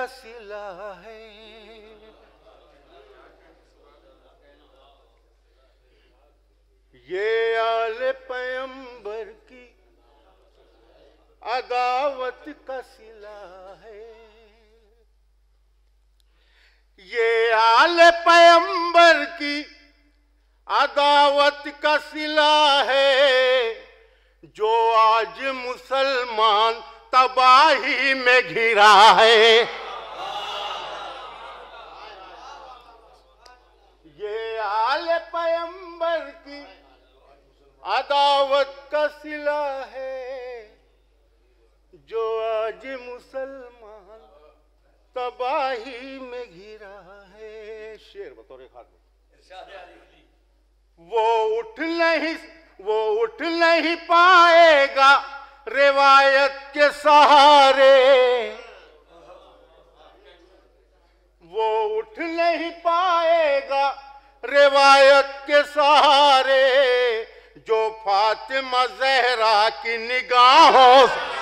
का सिला है। ये आले पैगंबर की अदावत का सिला है। ये आले पैगंबर की अदावत का सिला है, जो आज मुसलमान तबाही में घिरा है। ये आले पैगंबर की अदावत का सिला है, जो आज मुसलमान तबाही में घिरा है। शेर बतौर खास वो उठ नहीं पाएगा रिवायत के सहारे। वो उठ नहीं पाएगा रिवायत के सहारे, जो फातिमा ज़हरा की निगाहों से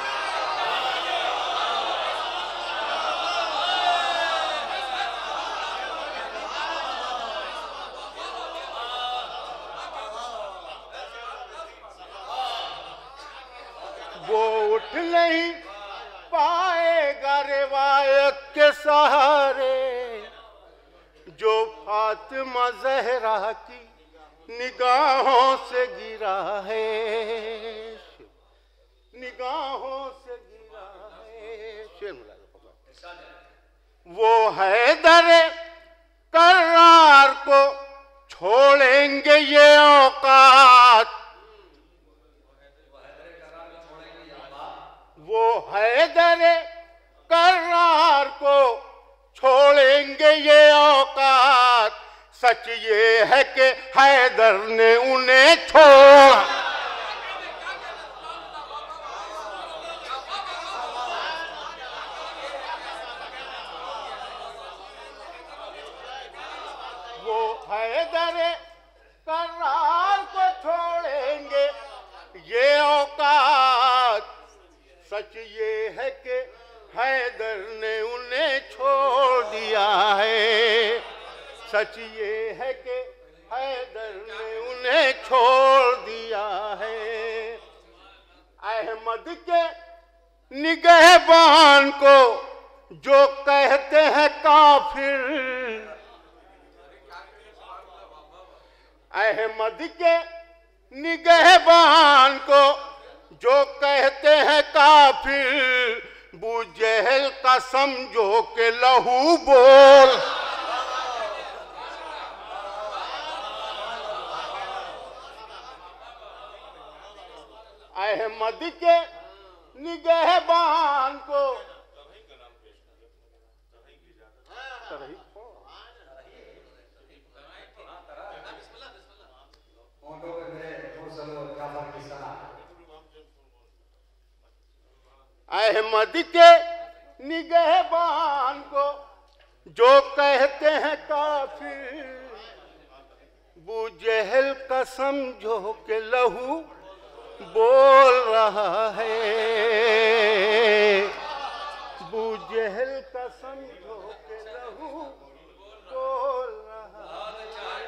वो उठ नहीं पाएगा रिवायत के सहारे, जो फातिमा ज़हरा की निगाहों से गिरा है। निगाहों से गिरा है। शेर वो हैदर करार को छोड़ेंगे ये औकात। वो हैदर करार को छोड़ेंगे ये औकात। सच ये है कि हैदर ने उन्हें छोड़ा। वो हैदर करार को छोड़ेंगे ये औकात। सच ये है कि हैदर ने उन्हें छोड़ दिया है। सच ये है कि हैदर ने उन्हें छोड़ दिया है। अहमद के निगहबान को जो कहते हैं काफिर, अहमद के निगहबान को जो कहते हैं काफिर, बू जहल का समझो के लहू बोल। अहमद के निगहबान को अहमद के निगहबान को जो कहते हैं काफिर, बू जहल का समझो के लहू बोल रहा है। बू जहल का समझो के लहू बोल रहा है।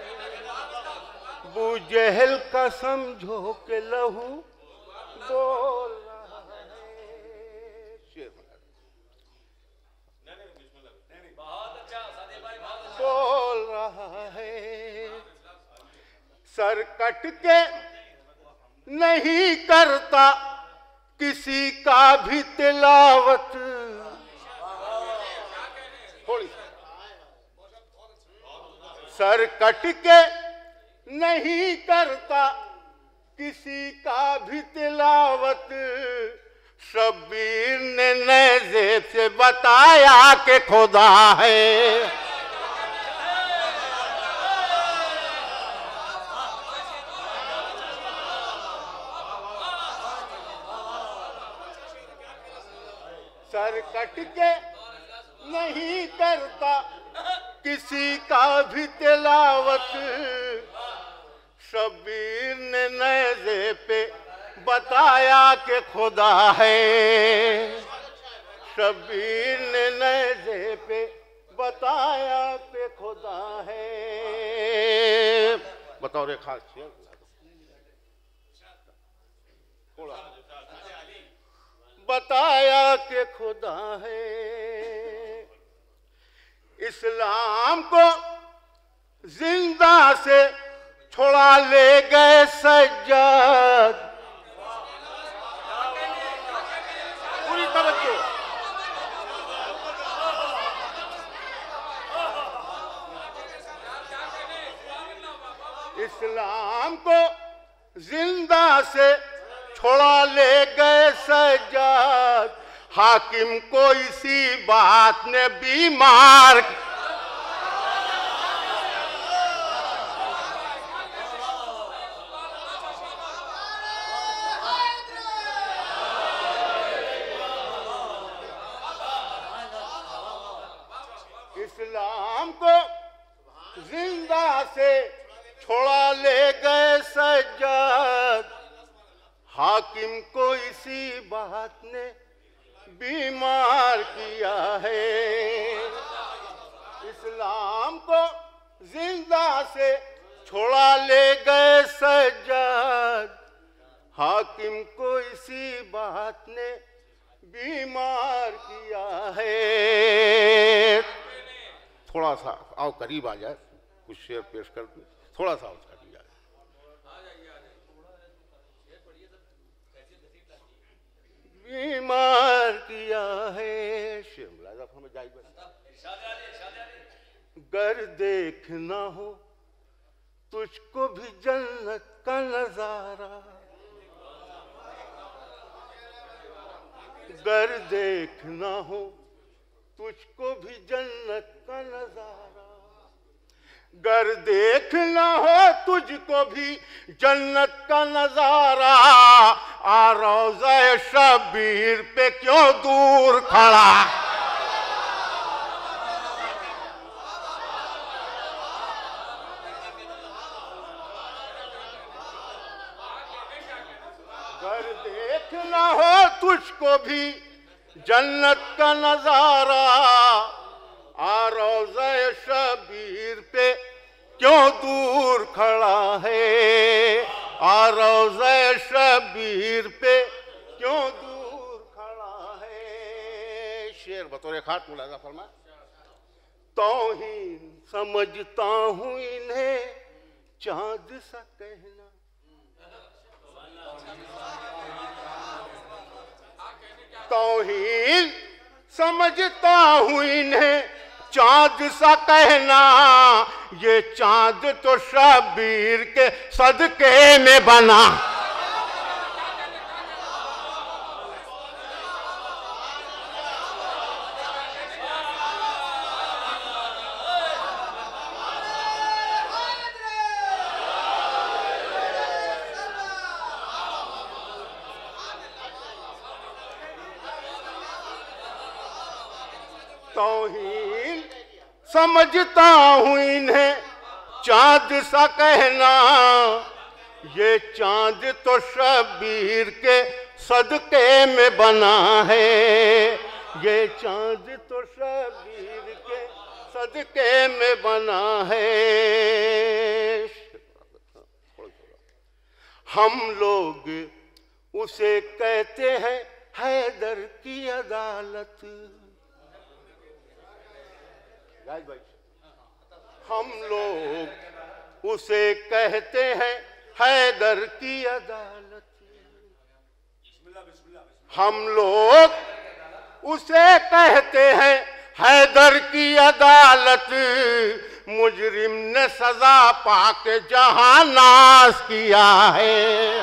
बू जहल का समझो के लहू बोल रहा है। शेर बोल रहा है। सर कट के नहीं करता किसी का भी तिलावत। सर कट के नहीं करता किसी का भी तिलावत। शब्बीर ने नेज़े से बताया कि खुदा है। सर कट के नहीं करता किसी का भी तिलावत। शब्बीर ने नेज़े पे बताया कि खुदा है। शबीर ने नेज़े पे बताया कि खुदा है। बताओ रे खास थोड़ा बताया कि खुदा है। इस्लाम को जिंदा से छोड़ा ले गए सज्जाद। पूरी तवज्जो। इस्लाम को जिंदा से छोड़ा ले गए सज्जाद। हाकिम को इसी बात ने बीमार। इस्लाम को जिंदा से छोड़ा ले गए सज्जाद। हाकिम को इसी बात ने बीमार किया है। इस्लाम को जिंदा से छोड़ा ले गए सज्जाद। हाकिम को इसी बात ने बीमार किया है। थोड़ा सा आओ करीब आ जाए, कुछ शेर पेश कर दो, थोड़ा सा उसका दिया जाए। बीमार किया है शेर मुलाजा हमें जाए। गर देखना हो तुझको भी जन्नत का नजारा। गर देखना हो तुझको भी जन्नत का नजारा। गर देखना हो तुझको भी जन्नत का नजारा। आ रोज़ा शबीर पे क्यों दूर खड़ा। गर देखना हो तुझको भी जन्नत का नजारा। आ रोज़ा शबीर पे क्यों दूर खड़ा है। आ रोज़ा शबीर पे क्यों दूर खड़ा है। शेर बतौर खाट मुलाजा फरमा। तौहीन समझता हूँ इन्हें चांद सा कहना। तौहीन समझता हूँ इन्हें चांद सा कहना। ये चांद तो शबीर के सदके में बना। तौहीन समझता हूँ इन्हें चांद सा कहना। ये चांद तो शबीर के सदके में बना है। ये चांद तो शबीर के सदके में बना है। हम लोग उसे कहते हैं हैदर की अदालत। हम लोग उसे कहते हैं हैदर की अदालत। हम लोग उसे कहते हैं हैदर की अदालत। मुजरिम ने सजा पाके जहां नाश किया है।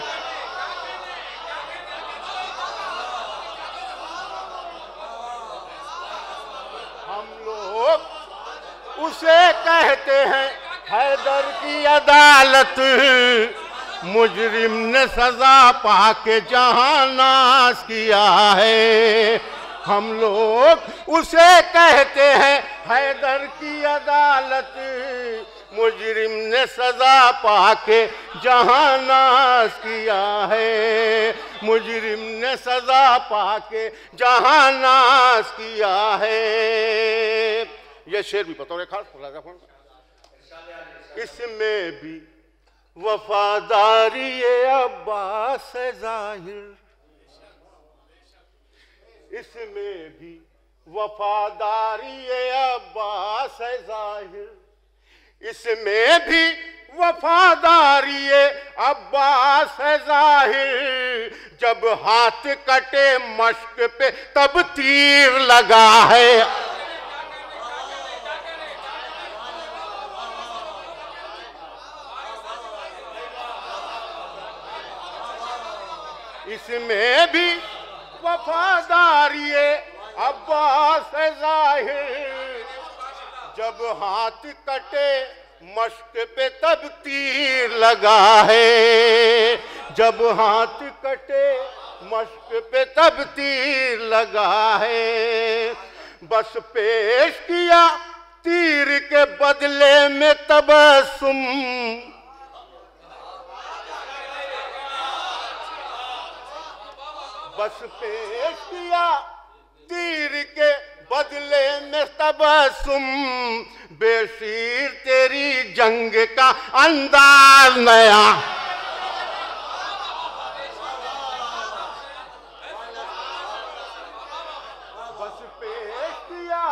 हम लोग उसे कहते हैं हैदर की अदालत। मुजरिम ने सजा पाके जहां नाश किया है। हम लोग उसे कहते हैं हैदर की अदालत। मुजरिम ने सजा पाके जहां नाज किया है, मुजरिम ने सजा पाके जहां नाज किया है। ये शेर भी बतौर खास इसमें भी वफादारी अब्बास है जाहिर, इसमें भी वफादारी अब्बास है जाहिर, इसमें भी वफादारी अब्बास है जाहिर। जब हाथ कटे मश्क पे तब तीर लगा है, इसमें भी वफादारी अब्बास है जाहिर। जब हाथ कटे मश्क पे तब तीर लगा है, जब हाथ कटे मश्क पे तब तीर लगा है। बस पेश किया तीर के बदले में तबस्सुम, बस पेश किया तीर के बदले में तबस्सुम। बेशीर तेरी जंग का अंदाज नया, बस पेश किया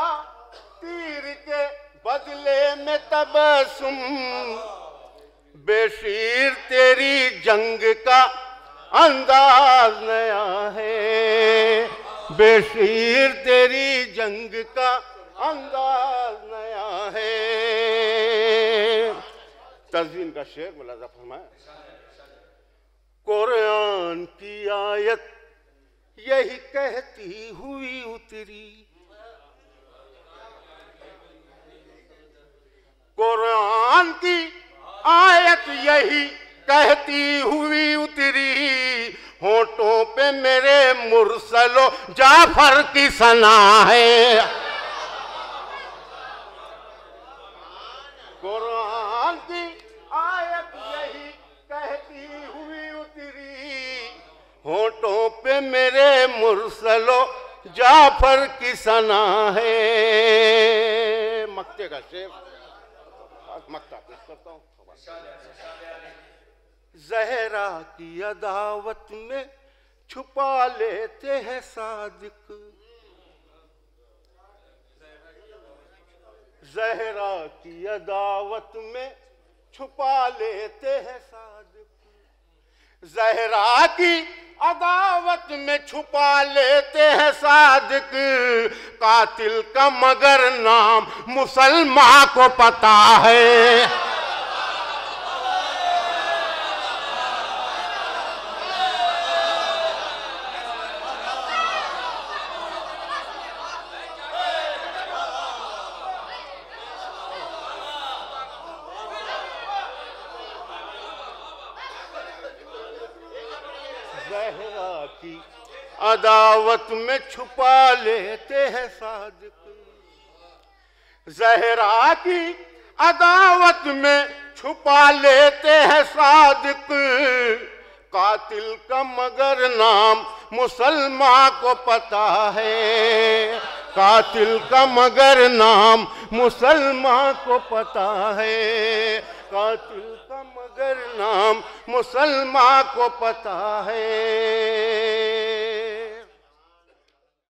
तीर के बदले में तबस्सुम। बेशीर तेरी जंग का अंदाज नया है, बेशीर तेरी जंग का अंदाज नया है। तज़ीन का शेर मुलाज़ा फरमाया, कुरान की आयत यही कहती हुई उतरी, कुरान की आयत यही कहती हुई उतरी। होठों पे मेरे मुरसलो जाफर की सना है, कुरान की आयत यही कहती हुई उतरी। होठों पे मेरे मुरसलो जाफर की सना है। मक्ते का शेर मक्ता पेश करता हूँ। ज़हरा की अदावत में छुपा लेते हैं सादिक, ज़हरा की अदावत में छुपा लेते हैं सादिक। ज़हरा की अदावत में छुपा लेते हैं सादिक। कातिल का मगर नाम मुसलमान को पता है, ज़हरा की अदावत में छुपा लेते हैं सादिक। ज़हरा की अदावत में छुपा लेते हैं सादिक। कातिल का मगर नाम मुसलमान को पता है, कातिल का मगर नाम मुसलमान को पता है, कातिल का मगर नाम मुसलमान को पता है।